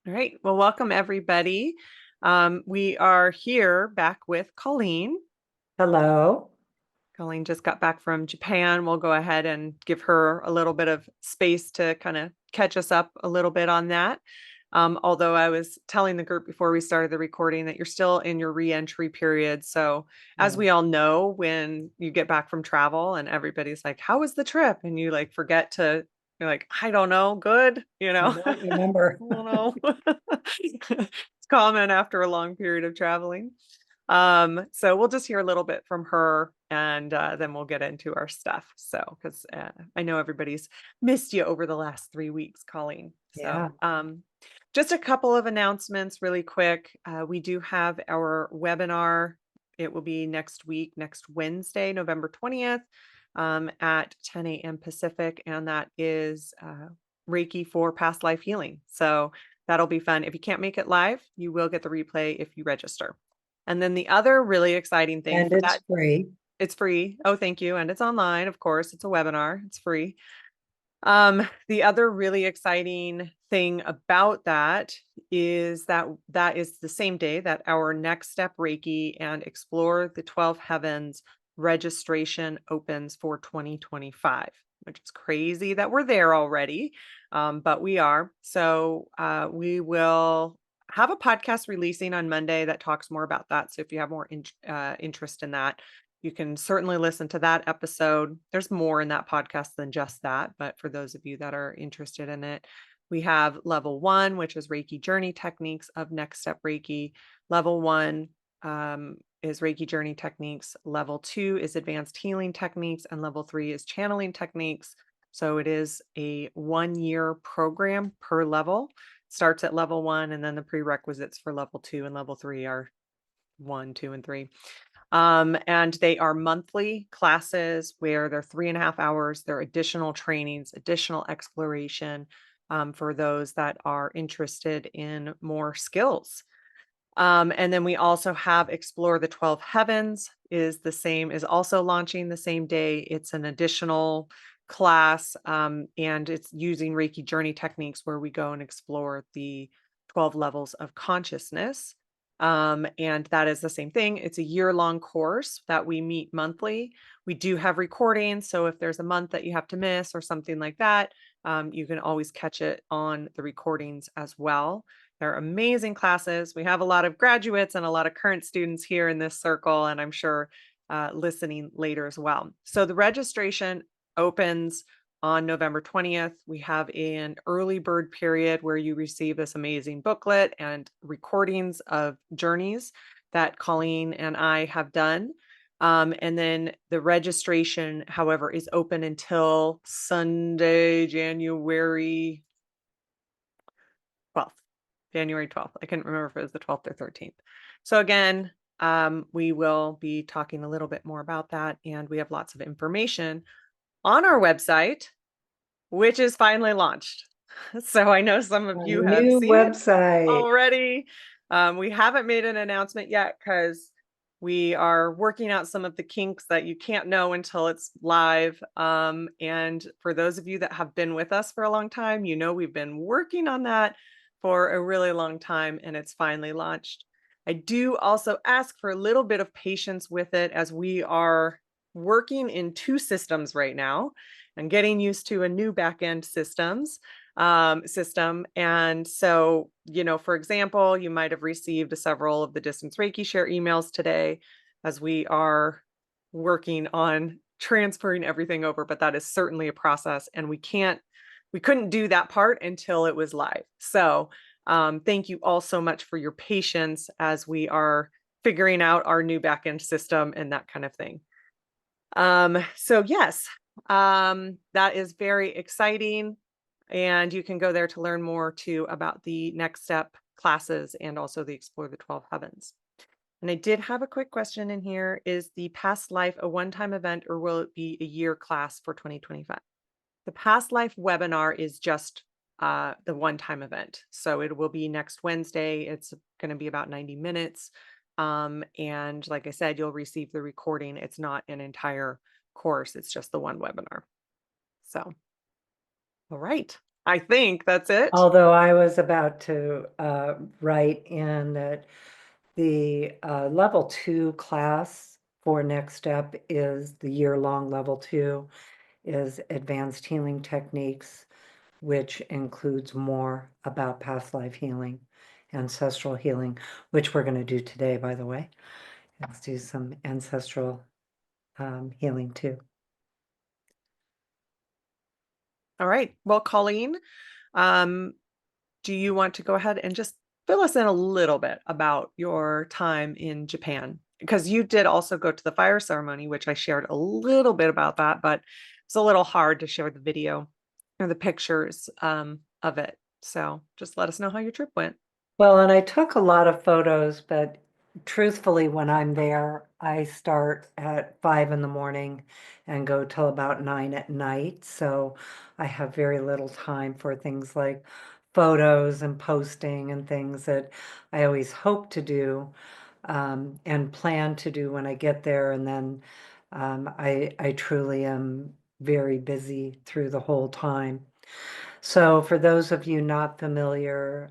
All right. Well, welcome everybody. We are here back with Colleen. Hello. Colleen just got back from Japan. We'll go ahead and give her a little bit of space to kind of catch us up a little bit on that. Although I was telling the group before we started the recording that you're still in your re-entry period. So, as Yeah. we all know, when you get back from travel and everybody's like, "How was the trip?" and you like forget to, you're like, "I don't know, good," you I know. don't remember. Oh no. It's common after a long period of traveling. So we'll just hear a little bit from her and then we'll get into our stuff. So, because I know everybody's missed you over the last 3 weeks, Colleen. Yeah. Just a couple of announcements really quick. We do have our webinar. It will be next week, next Wednesday, November 20th at 10 a.m. Pacific. And that is Reiki for past life healing. So that'll be fun. If you can't make it live, you will get the replay if you register. And then the other really exciting thing And for it's that, free. it's free. Oh, thank you. And it's online, of course. It's a webinar. It's free. The other really exciting thing about that is that that is the same day that our Next Step Reiki and Explore the 12 Heavens registration opens for 2025, which is crazy that we're there already. But we are. So we will have a podcast releasing on Monday that talks more about that. So if you have more interest in that, you can certainly listen to that episode. There's more in that podcast than just that, but for those of you that are interested in it, we have level 1, which is Reiki Journey Techniques of Next Step Reiki. Level 1 is Reiki Journey Techniques. Level 2 is Advanced Healing Techniques, and level 3 is Channeling Techniques. So it is a 1-year program per level. Starts at level 1, and then the prerequisites for level 2 and level 3 are 1, 2, and 3. And they are monthly classes where they're 3.5 hours. They're additional trainings, additional exploration for those that are interested in more skills. And then we also have Explore the 12 Heavens is also launching the same day. It's an additional class and it's using Reiki Journey Techniques where we go and explore the 12 levels of consciousness. And that is the same thing. It's a year-long course that we meet monthly. We do have recordings. So if there's a month that you have to miss or something like that, you can always catch it on the recordings as well. They're amazing classes. We have a lot of graduates and a lot of current students here in this circle, and I'm sure listening later as well. So the registration opens on November 20th. We have an early bird period where you receive this amazing booklet and recordings of journeys that Colleen and I have done. And then the registration, however, is open until Sunday, January 12th. January 12th. I couldn't remember if it was the 12th or 13th. So again, we will be talking a little bit more about that. And we have lots of information on our website, which is finally launched. So I know some of A you have new seen it website. already. We haven't made an announcement yet because we are working out some of the kinks that you can't know until it's live. And for those of you that have been with us for a long time, you know we've been working on that for a really long time and it's finally launched. I do also ask for a little bit of patience with it as we are working in 2 systems right now and getting used to a new backend system. And so, for example, you might have received several of the distance Reiki share emails today as we are working on transferring everything over, but that is certainly a process and we couldn't do that part until it was live. So thank you all so much for your patience as we are figuring out our new backend system and that kind of thing. So yes, that is very exciting. And you can go there to learn more too about the Next Step classes and also the Explore the 12 Heavens. And I did have a quick question in here. Is the past life a one-time event or will it be a year class for 2025? The past life webinar is just the one-time event. So it will be next Wednesday. It's going to be about 90 minutes. And like I said, you'll receive the recording. It's not an entire course. It's just the one webinar. So, all right. I think that's it. Although I was about to write in that the level 2 class for Next Step is the year-long level 2 is Advanced Healing Techniques, which includes more about past life healing, ancestral healing, which we're going to do today, by the way. Let's do some ancestral healing too. All right. Well, Colleen, um, do you want to go ahead and just fill us in a little bit about your time in Japan? Because you did also go to the fire ceremony, which I shared a little bit about that, but it's a little hard to share the video or the pictures of it. So just let us know how your trip went. Well, and I took a lot of photos, but truthfully, when I'm there, I start at 5 in the morning and go till about 9 at night. So I have very little time for things like photos and posting and things that I always hope to do and plan to do when I get there. And then I truly am very busy through the whole time. So for those of you not familiar,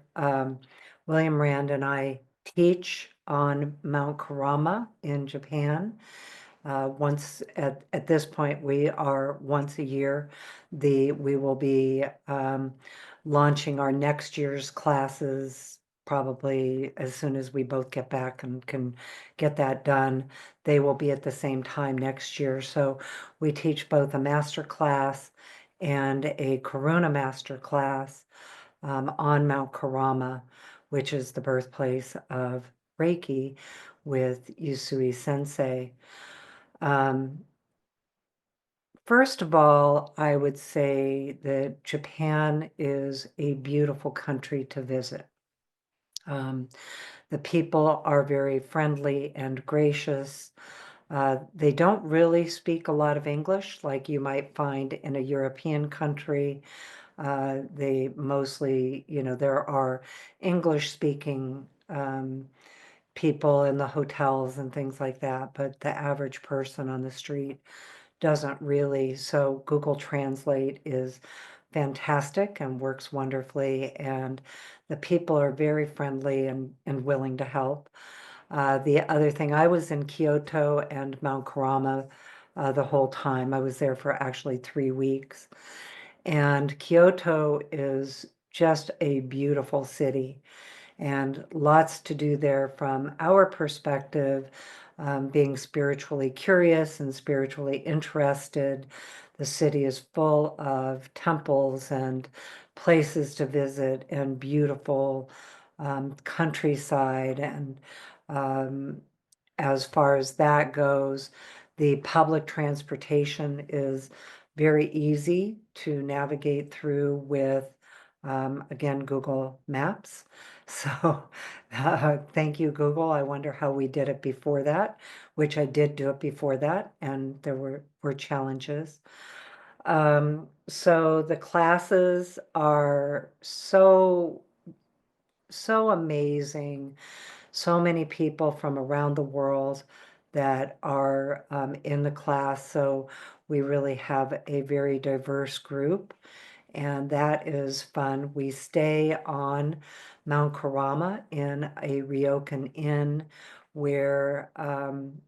William Rand and I teach on Mount Kurama in Japan. Once at this point, we are once a year. We will be launching our next year's classes probably as soon as we both get back and can get that done. They will be at the same time next year. So we teach both a master class and a Karuna master class on Mount Kurama, which is the birthplace of Reiki with Usui Sensei. First of all, I would say that Japan is a beautiful country to visit. Um, the people are very friendly and gracious. They don't really speak a lot of English like you might find in a European country. They mostly, there are English speaking people in the hotels and things like that, but the average person on the street doesn't really. So Google Translate is fantastic and works wonderfully, and the people are very friendly and willing to help. The other thing, I was in Kyoto and Mount Kurama the whole time. I was there for actually 3 weeks. And Kyoto is just a beautiful city and lots to do there from our perspective, being spiritually curious and spiritually interested. The city is full of temples and places to visit and beautiful countryside. And um, as far as that goes, the public transportation is very easy to navigate through with, again, Google Maps. So thank you, Google. I wonder how we did it before that, which I did do it before that, and there were challenges. So the classes are so amazing. So many people from around the world that are in the class. So we really have a very diverse group, and that is fun. We stay on Mount Kurama in a ryokan inn where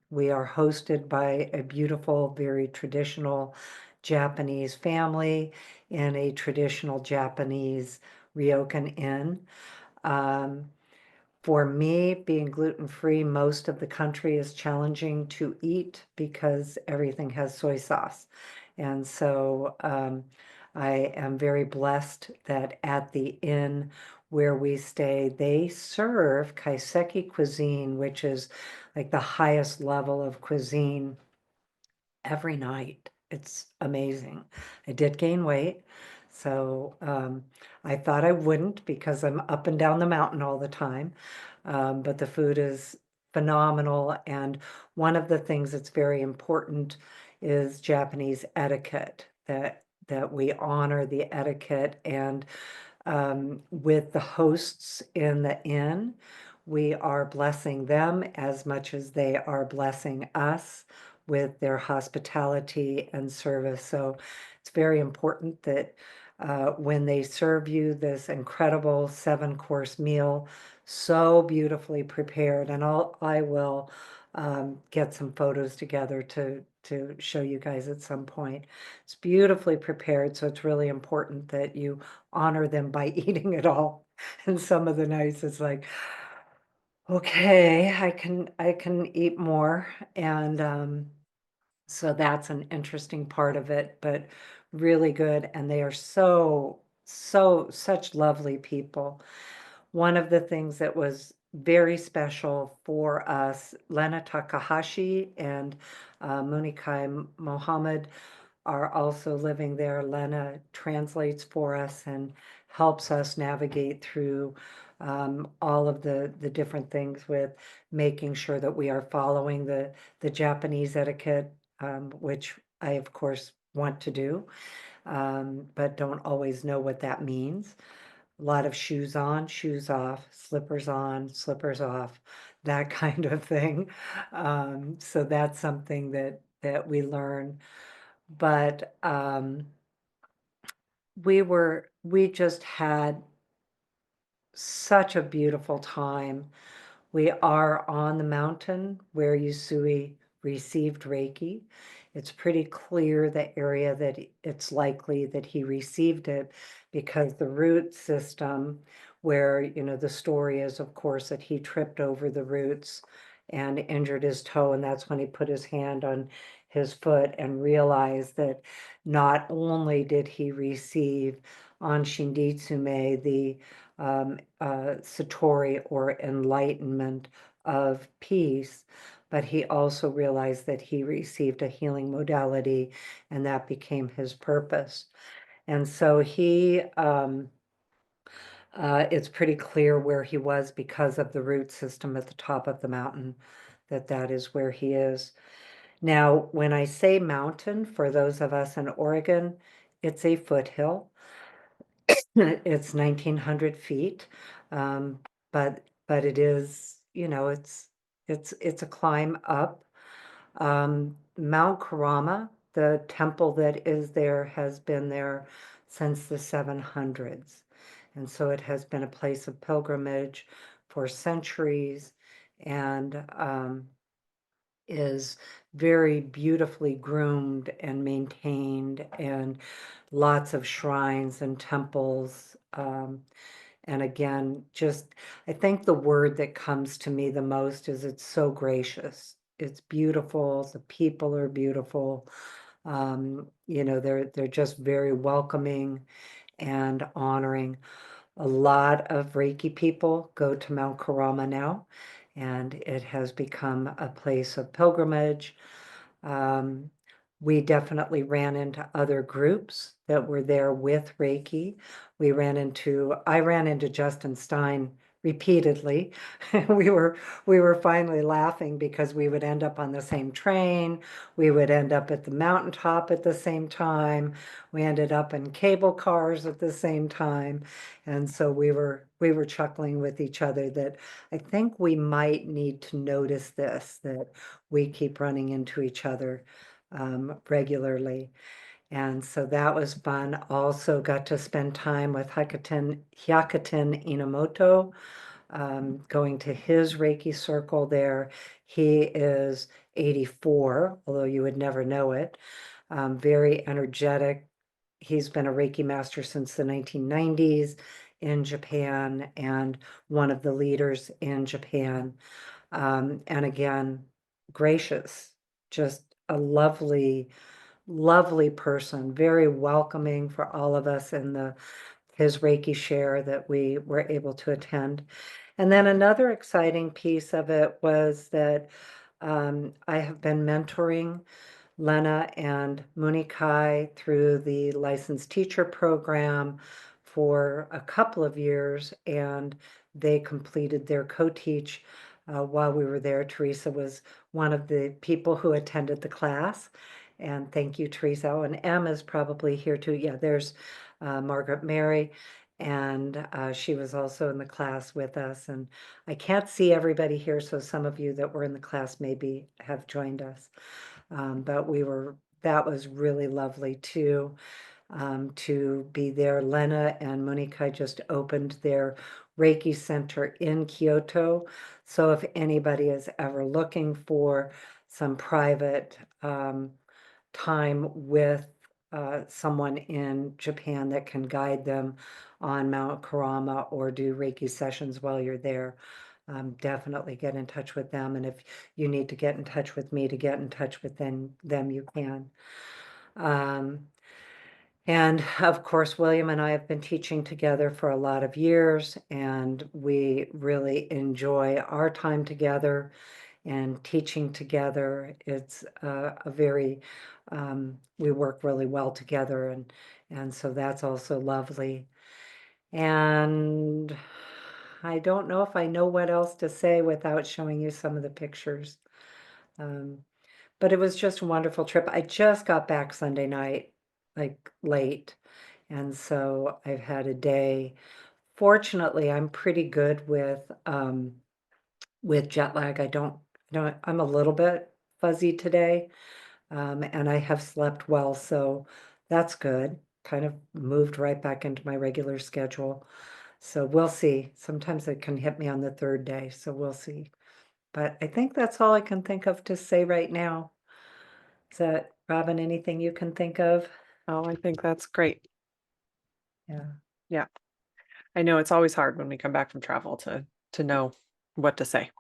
we are hosted by a beautiful, very traditional Japanese family in a traditional Japanese ryokan inn. Um, for me, being gluten-free, most of the country is challenging to eat because everything has soy sauce. And so I am very blessed that at the inn where we stay, they serve kaiseki cuisine, which is like the highest level of cuisine every night. It's amazing. I did gain weight, so I thought I wouldn't because I'm up and down the mountain all the time. But the food is phenomenal, and one of the things that's very important is Japanese etiquette, that we honor the etiquette. And with the hosts in the inn, we are blessing them as much as they are blessing us with their hospitality and service. So it's very important that when they serve you this incredible 7-course meal, so beautifully prepared. And I will get some photos together to show you guys at some point. It's beautifully prepared, so it's really important that you honor them by eating it all. And some of the nights it's like, okay, I can eat more. And so that's an interesting part of it, but really good. And they are such lovely people. One of the things that was very special for us, Lena Takahashi and Munikai Mohammed are also living there. Lena translates for us and helps us navigate through all of the different things with making sure that we are following the Japanese etiquette, which I, of course, want to do, but don't always know what that means. A lot of shoes on, shoes off, slippers on, slippers off, that kind of thing. So that's something that we learn. But we just had such a beautiful time. We are on the mountain where Yusui received Reiki. It's pretty clear the area that it's likely that he received it, because the root system, where, the story is, of course, that he tripped over the roots and injured his toe, and that's when he put his hand on his foot and realized that not only did he receive on Shinditsume the Satori, or enlightenment of peace, but he also realized that he received a healing modality, and that became his purpose. And so it's pretty clear where he was because of the root system at the top of the mountain, that is where he is. Now, when I say mountain, for those of us in Oregon, it's a foothill. It's 1,900 feet, but it is, it's a climb up. Mount Karama, the temple that is there, has been there since the 700s. And so it has been a place of pilgrimage for centuries, and is very beautifully groomed and maintained, and lots of shrines and temples. And again, just, I think the word that comes to me the most is it's so gracious. It's beautiful. The people are beautiful. They're just very welcoming and honoring. A lot of Reiki people go to Mount Karama now, and it has become a place of pilgrimage. Um, we definitely ran into other groups that were there with Reiki. I ran into Justin Stein repeatedly. We were finally laughing because we would end up on the same train. We would end up at the mountaintop at the same time. We ended up in cable cars at the same time. And so we were chuckling with each other that I think we might need to notice this, that we keep running into each other regularly. And so that was fun. Also got to spend time with Hyakutin Inamoto, going to his Reiki circle there. He is 84, although you would never know it. Very energetic. He's been a Reiki master since the 1990s in Japan, and one of the leaders in Japan. And again, gracious, just a lovely, lovely person, very welcoming for all of us in his Reiki share that we were able to attend. And then another exciting piece of it was that I have been mentoring Lena and Munikai through the licensed teacher program for a couple of years, and they completed their co-teach while we were there. Teresa was one of the people who attended the class, and thank you, Teresa. Oh, and Em is probably here too. Yeah, there's Margaret Mary, and she was also in the class with us. And I can't see everybody here, so some of you that were in the class maybe have joined us. But that was really lovely too. to be there. Lena and Monica just opened their Reiki Center in Kyoto. So if anybody is ever looking for some private time with someone in Japan that can guide them on Mount Karama or do Reiki sessions while you're there, definitely get in touch with them. And if you need to get in touch with me to get in touch with them, you can. And of course, William and I have been teaching together for a lot of years, and we really enjoy our time together and teaching together. It's a very, we work really well together, and so that's also lovely. And I don't know if I know what else to say without showing you some of the pictures. Um, but it was just a wonderful trip. I just got back Sunday night, like late. And so I've had a day. Fortunately, I'm pretty good with jet lag. I'm a little bit fuzzy today. And I have slept well, so that's good. Kind of moved right back into my regular schedule. So we'll see. Sometimes it can hit me on the third day, so we'll see. But I think that's all I can think of to say right now. Is that, Robin, anything you can think of? Oh, I think that's great. Yeah. Yeah. I know it's always hard when we come back from travel to know what to say.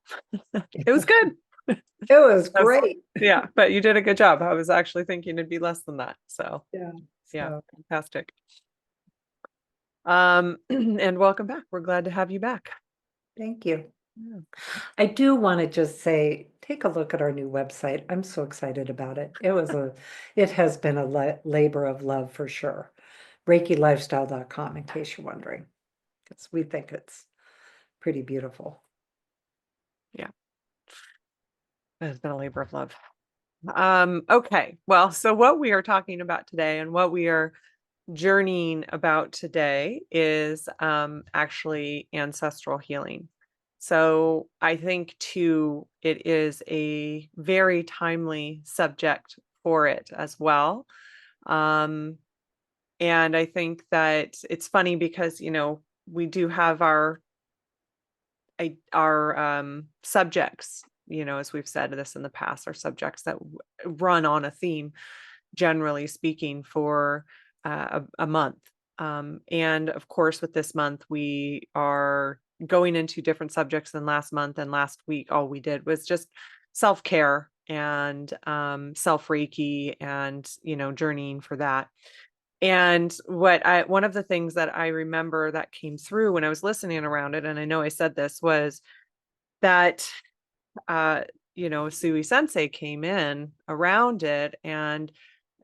It was good. It was I was- great. yeah, but you did a good job. I was actually thinking it'd be less than that. So Yeah. yeah, So fantastic. And welcome back. We're glad to have you back. thank you. Yeah. I do want to just say, take a look at our new website. I'm so excited about it. It has been a labor of love for sure. ReikiLifestyle.com, in case you're wondering, because we think it's pretty beautiful. Yeah. It has been a labor of love. Okay. Well, so what we are talking about today and what we are journeying about today is actually ancestral healing. So I think too, it is a very timely subject for it as well. Um, and I think that it's funny because, we do have our subjects, as we've said this in the past, our subjects that run on a theme, generally speaking, for a month. And of course, with this month, we are going into different subjects than last month. And last week, all we did was just self care and self Reiki and, journeying for that. And one of the things that I remember that came through when I was listening around it, and I know I said this, was that uh, Sui Sensei came in around it and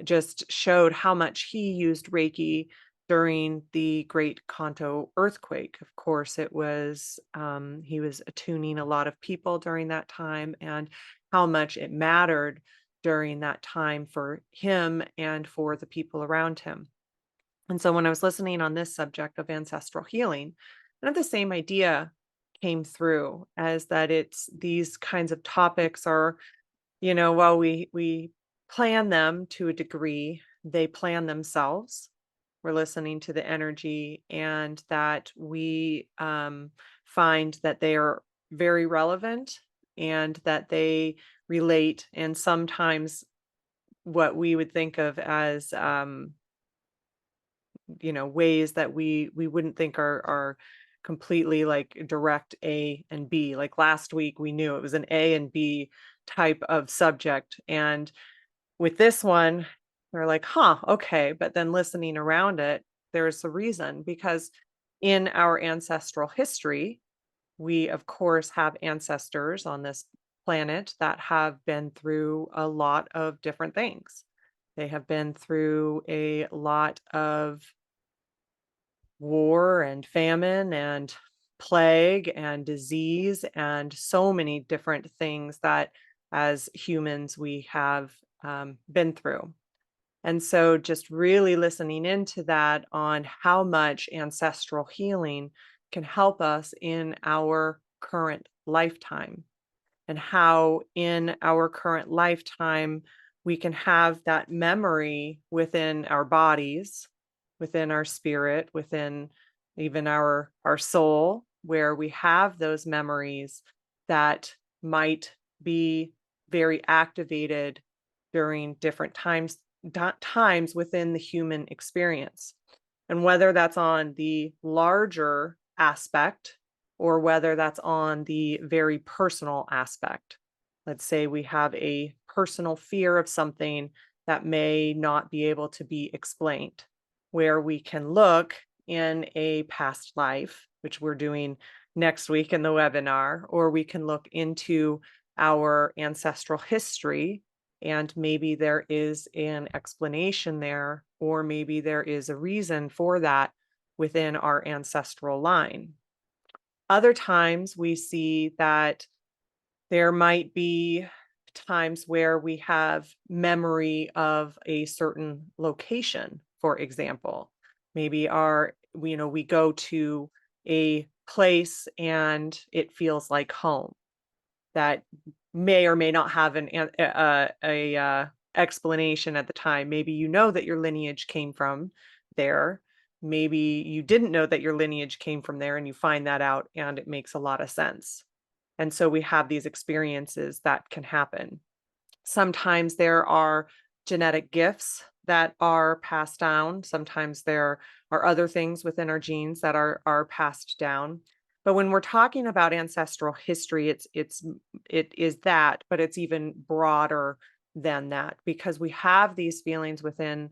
just showed how much he used Reiki during the Great Kanto earthquake. Of course, it was he was attuning a lot of people during that time, and how much it mattered during that time for him and for the people around him. And so when I was listening on this subject of ancestral healing, and the same idea came through, as that it's these kinds of topics are, while we plan them to a degree, they plan themselves. We're listening to the energy, and that we find that they are very relevant and that they relate, and sometimes what we would think of as ways that we wouldn't think are completely like direct A and B. Like last week we knew it was an A and B type of subject, and with this one we're like, huh, okay. But then listening around it, there's a reason, because in our ancestral history, we of course have ancestors on this planet that have been through a lot of different things. They have been through a lot of war and famine and plague and disease and so many different things that as humans we have been through. And so just really listening into that on how much ancestral healing can help us in our current lifetime, and how in our current lifetime we can have that memory within our bodies within our spirit, within even our soul, where we have those memories that might be very activated during different times within the human experience. And whether that's on the larger aspect or whether that's on the very personal aspect. Let's say we have a personal fear of something that may not be able to be explained, where we can look in a past life, which we're doing next week in the webinar, or we can look into our ancestral history, and maybe there is an explanation there, or maybe there is a reason for that within our ancestral line. Other times we see that there might be times where we have memory of a certain location, for example. Maybe we go to a place and it feels like home. That may or may not have explanation at the time. Maybe you know that your lineage came from there. Maybe you didn't know that your lineage came from there and you find that out and it makes a lot of sense. And so we have these experiences that can happen. Sometimes there are genetic gifts that are passed down. Sometimes there are other things within our genes that are passed down. But when we're talking about ancestral history, it is that, but it's even broader than that because we have these feelings within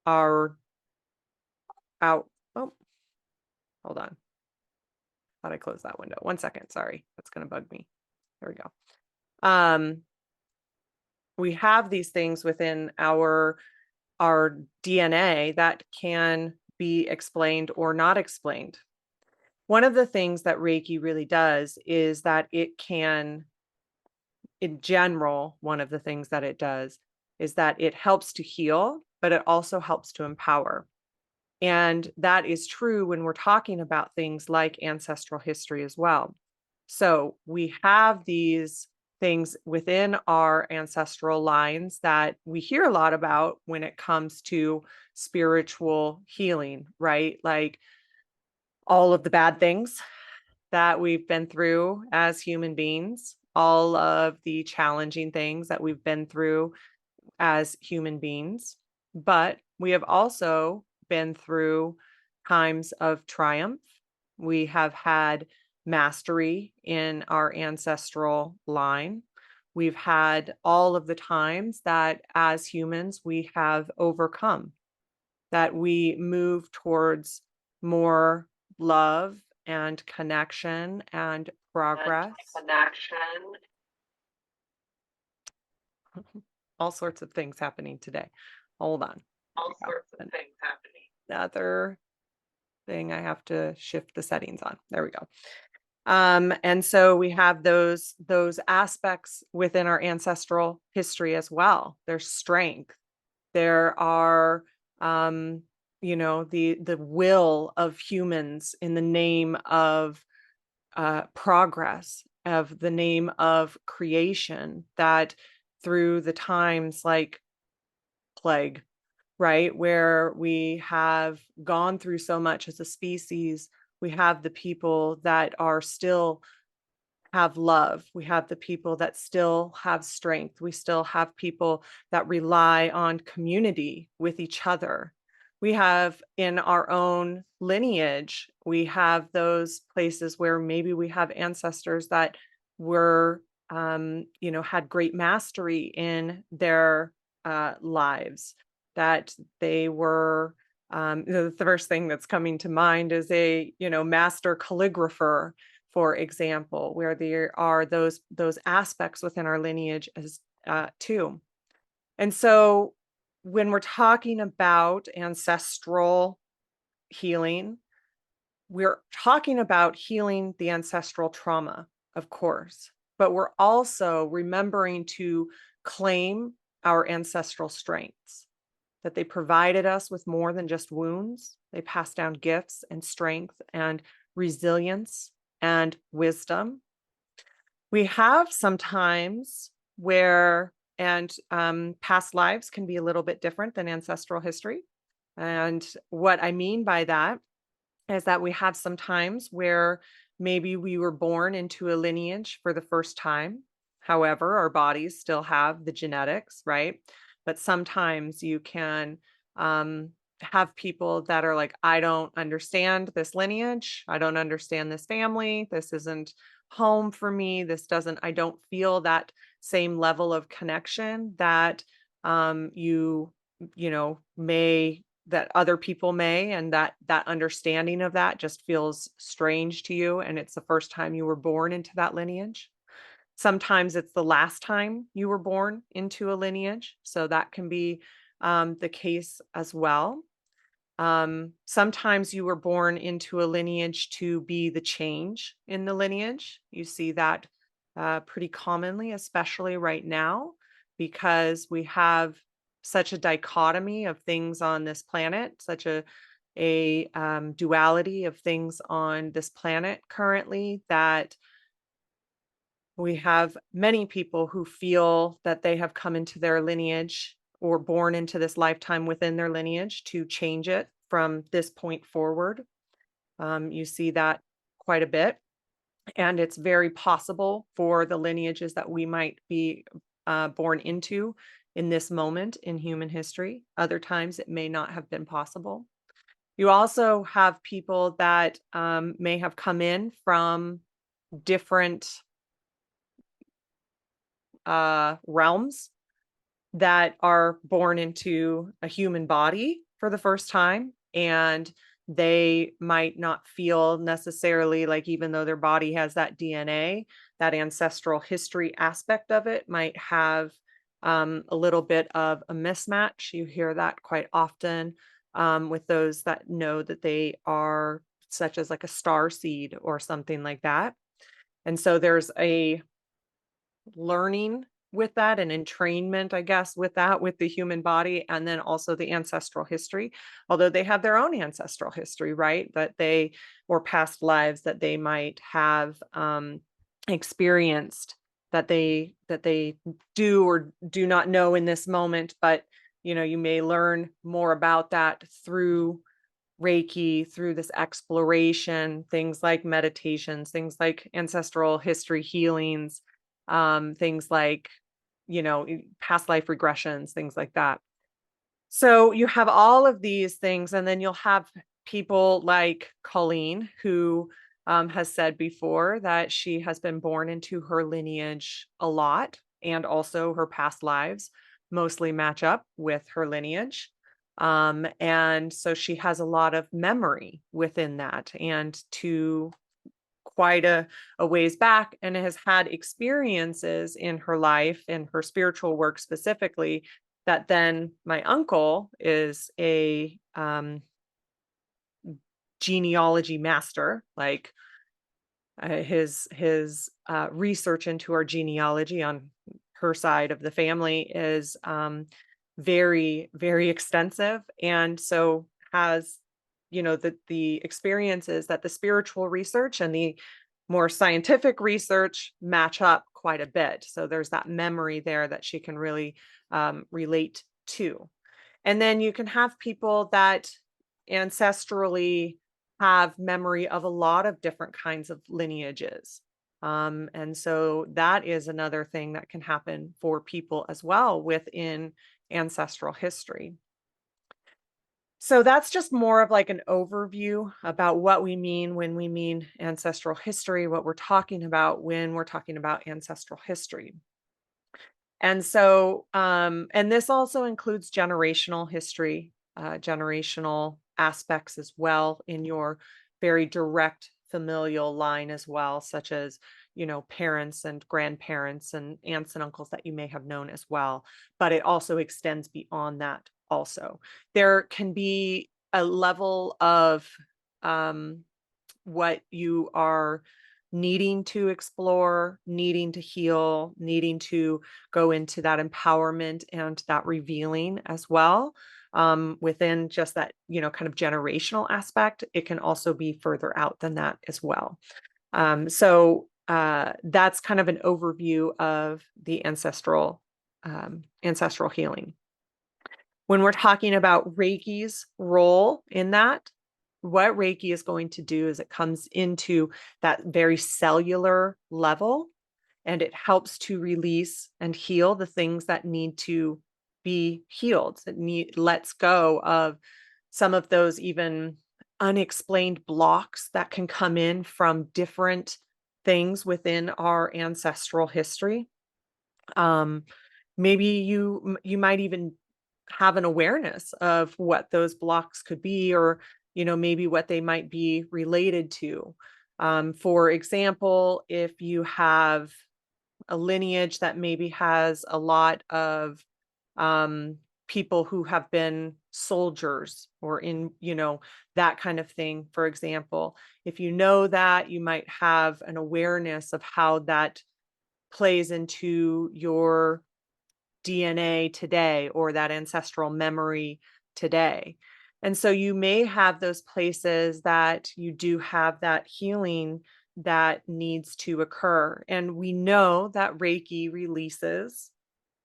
our out. Oh, hold on. Thought I closed that window. 1 second. Sorry, that's going to bug me. There we go. We have these things within our DNA that can be explained or not explained. One of the things that Reiki really does is that it can, in general, one of the things that it does is that it helps to heal, but it also helps to empower. And that is true when we're talking about things like ancestral history as well. So we have these things within our ancestral lines that we hear a lot about when it comes to spiritual healing, right? Like all of the bad things that we've been through as human beings, all of the challenging things that we've been through as human beings. But we have also been through times of triumph. We have had mastery in our ancestral line. We've had all of the times that as humans we have overcome, that we move towards more love and connection and progress. All sorts of things happening today. Hold on. Another thing I have to shift the settings on. There we go. And so we have those aspects within our ancestral history as well. There's strength. There are the will of humans in the name of progress, of the name of creation, that through the times like plague, right? Where we have gone through so much as a species, we have the people that are still have love. We have the people that still have strength. We still have people that rely on community with each other. We have in our own lineage, we have those places where maybe we have ancestors that were, had great mastery in their lives, that they were, the first thing that's coming to mind is a, master calligrapher, for example, where there are those aspects within our lineage as too. And so when we're talking about ancestral healing, we're talking about healing the ancestral trauma, of course, but we're also remembering to claim our ancestral strengths, that they provided us with more than just wounds. They passed down gifts and strength and resilience and wisdom. We have sometimes where, and past lives can be a little bit different than ancestral history. And what I mean by that is that we have some times where maybe we were born into a lineage for the first time. However, our bodies still have the genetics, right? But sometimes you can um, have people that are like, I don't understand this lineage. I don't understand this family. This isn't home for me. I don't feel that same level of connection that you, may that other people may, and that understanding of that just feels strange to you, and it's the first time you were born into that lineage. Sometimes it's the last time you were born into a lineage, so that can be the case as well. Sometimes you were born into a lineage to be the change in the lineage. You see that pretty commonly, especially right now, because we have such a dichotomy of things on this planet, such a duality of things on this planet currently, that we have many people who feel that they have come into their lineage or born into this lifetime within their lineage to change it from this point forward. You see that quite a bit. And it's very possible for the lineages that we might be born into in this moment in human history. Other times it may not have been possible. You also have people that may have come in from different realms that are born into a human body for the first time, and they might not feel necessarily like, even though their body has that DNA, that ancestral history aspect of it might have a little bit of a mismatch. You hear that quite often with those that know that they are such as like a star seed or something like that. And so there's a learning with that and entrainment, I guess, with that, with the human body, and then also the ancestral history. Although they have their own ancestral history, right? That they, or past lives that they might have experienced, that they do or do not know in this moment, but you may learn more about that through Reiki, through this exploration, things like meditations, things like ancestral history healings, things like, past life regressions, things like that. So you have all of these things, and then you'll have people like Colleen, who has said before that she has been born into her lineage a lot, and also her past lives mostly match up with her lineage. And so she has a lot of memory within that, and to quite a ways back, and has had experiences in her life, in her spiritual work specifically, that then my uncle is a genealogy master, like his research into our genealogy on her side of the family is very, very extensive, and so has, the experiences that the spiritual research and the more scientific research match up quite a bit. So there's that memory there that she can really relate to. And then you can have people that ancestrally have memory of a lot of different kinds of lineages. And so that is another thing that can happen for people as well within ancestral history. So that's just more of like an overview about what we mean when we mean ancestral history, what we're talking about when we're talking about ancestral history. And so, and this also includes generational history, generational aspects as well in your very direct familial line as well, such as, parents and grandparents and aunts and uncles that you may have known as well. But it also extends beyond that also. There can be a level of um, what you are needing to explore, needing to heal, needing to go into that empowerment and that revealing as well. Within just that, kind of generational aspect, it can also be further out than that as well. So that's kind of an overview of the ancestral healing. When we're talking about Reiki's role in that, what Reiki is going to do is it comes into that very cellular level and it helps to release and heal the things that need to be healed. Lets go of some of those even unexplained blocks that can come in from different things within our ancestral history. Um, Maybe you might even have an awareness of what those blocks could be, or maybe what they might be related to. For example, if you have a lineage that maybe has a lot of um, people who have been soldiers or in, that kind of thing, for example, if you know that, you might have an awareness of how that plays into your DNA today or that ancestral memory today. And so you may have those places that you do have that healing that needs to occur. And we know that Reiki releases,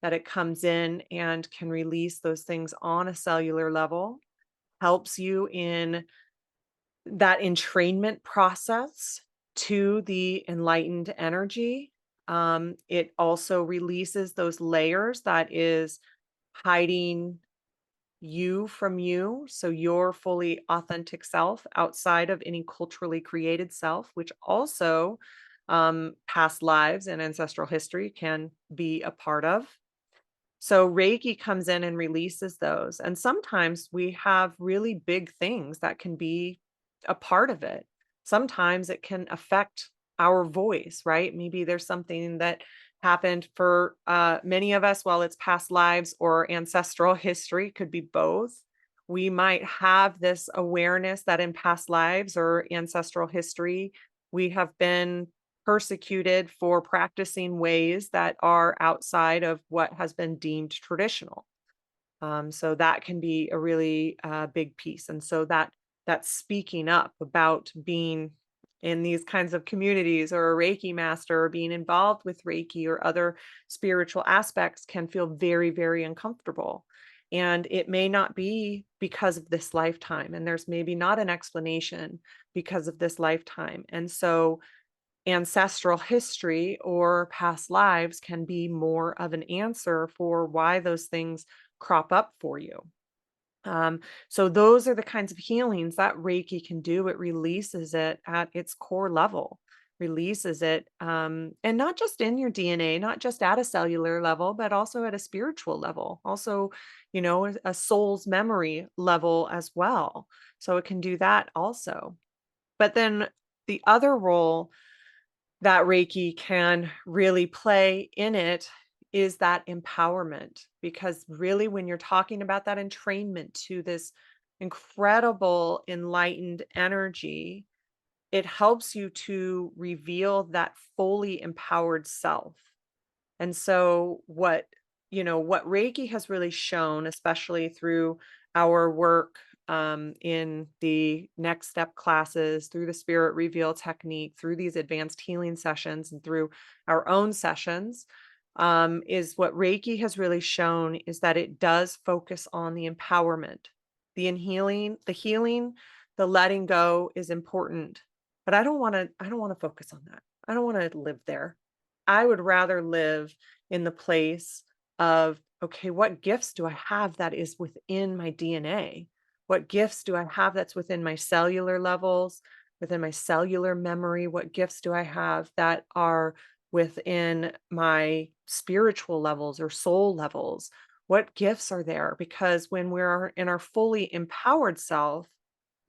that it comes in and can release those things on a cellular level, helps you in that entrainment process to the enlightened energy. It also releases those layers that is hiding you from you. So your fully authentic self outside of any culturally created self, which also past lives and ancestral history can be a part of. So Reiki comes in and releases those. And sometimes we have really big things that can be a part of it. Sometimes it can affect our voice, right? Maybe there's something that happened for many of us while it's past lives or ancestral history, could be both. We might have this awareness that in past lives or ancestral history, we have been persecuted for practicing ways that are outside of what has been deemed traditional. So that can be a really big piece. And so that speaking up about being in these kinds of communities or a Reiki master or being involved with Reiki or other spiritual aspects can feel very, very uncomfortable. And it may not be because of this lifetime. And there's maybe not an explanation because of this lifetime. And so ancestral history or past lives can be more of an answer for why those things crop up for you. Um, so those are the kinds of healings that Reiki can do. It releases it at its core level, releases it, and not just in your DNA, not just at a cellular level, but also at a spiritual level, also, a soul's memory level as well. So it can do that also. But then the other role that Reiki can really play in it is that empowerment. Because really, when you're talking about that entrainment to this incredible enlightened energy, it helps you to reveal that fully empowered self. And so what Reiki has really shown, especially through our work in the next step classes, through the spirit reveal technique, through these advanced healing sessions, and through our own sessions, is what Reiki has really shown is that it does focus on the empowerment, the healing, the letting go is important. But I don't want to focus on that. I don't want to live there. I would rather live in the place of, okay, what gifts do I have that is within my DNA? What gifts do I have that's within my cellular levels, within my cellular memory? What gifts do I have that are within my spiritual levels or soul levels? What gifts are there? Because when we're in our fully empowered self,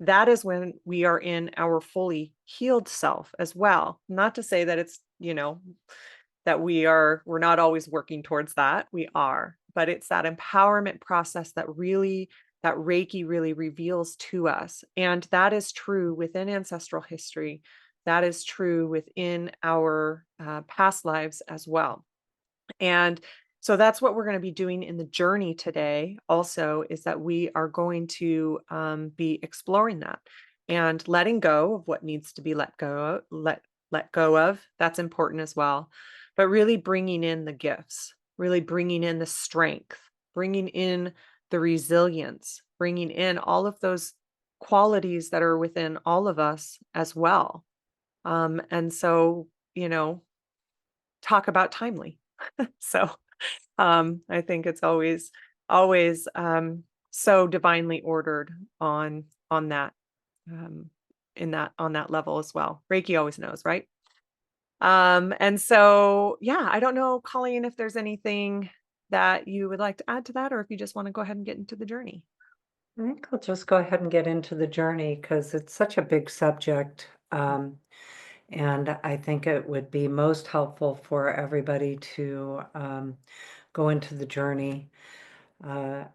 that is when we are in our fully healed self as well. Not to say that it's, that we're not always working towards that. We are, but it's that empowerment process that Reiki really reveals to us. And that is true within ancestral history. That is true within our past lives as well. And so that's what we're going to be doing in the journey today. Also, is that we are going to be exploring that and letting go of what needs to be let go of. That's important as well. But really bringing in the gifts, really bringing in the strength, bringing in the resilience, bringing in all of those qualities that are within all of us as well. And so, you know, talk about timely. So, I think it's always so divinely ordered on that, um, in that on that level as well. Reiki always knows, right? And so, yeah, I don't know, Colleen, if there's anything that you would like to add to that, or if you just want to go ahead and get into the journey. I think I'll just go ahead and get into the journey because it's such a big subject. And I think it would be most helpful for everybody to go into the journey. I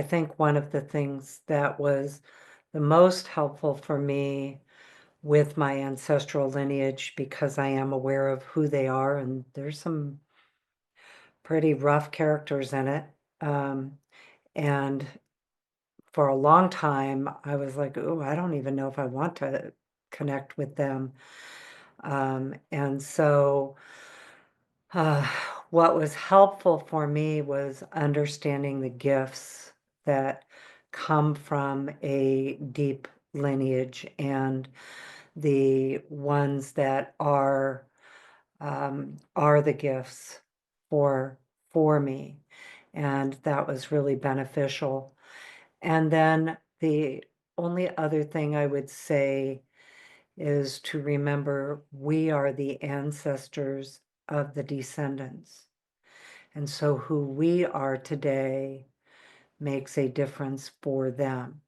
think one of the things that was the most helpful for me with my ancestral lineage, because I am aware of who they are, and there's some pretty rough characters in it. And for a long time, I was like, "Oh, I don't even know if I want to connect with them." And so, uh, what was helpful for me was understanding the gifts that come from a deep lineage and the ones that are the gifts for for me, and that was really beneficial. And then the only other thing I would say is to remember we are the ancestors of the descendants. And so who we are today makes a difference for them.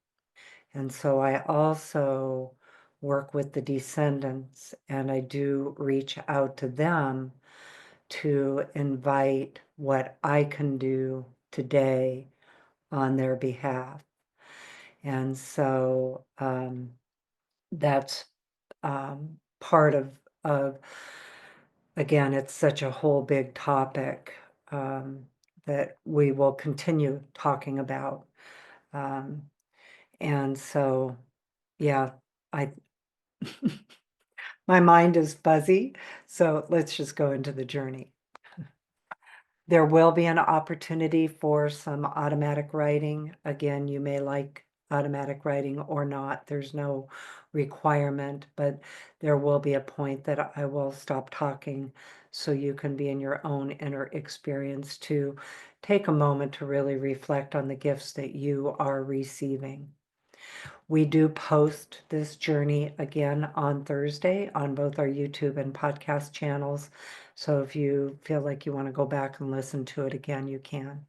And so I also work with the descendants and I do reach out to them to invite what I can do today on their behalf. And so that's part of again, it's such a whole big topic that we will continue talking about. Um, and so, yeah, I my mind is fuzzy, so let's just go into the journey. There will be an opportunity for some automatic writing. Again, you may like automatic writing or not. There's no requirement, but there will be a point that I will stop talking so you can be in your own inner experience to take a moment to really reflect on the gifts that you are receiving. We do post this journey again on Thursday on both our YouTube and podcast channels. So if you feel like you want to go back and listen to it again, you can.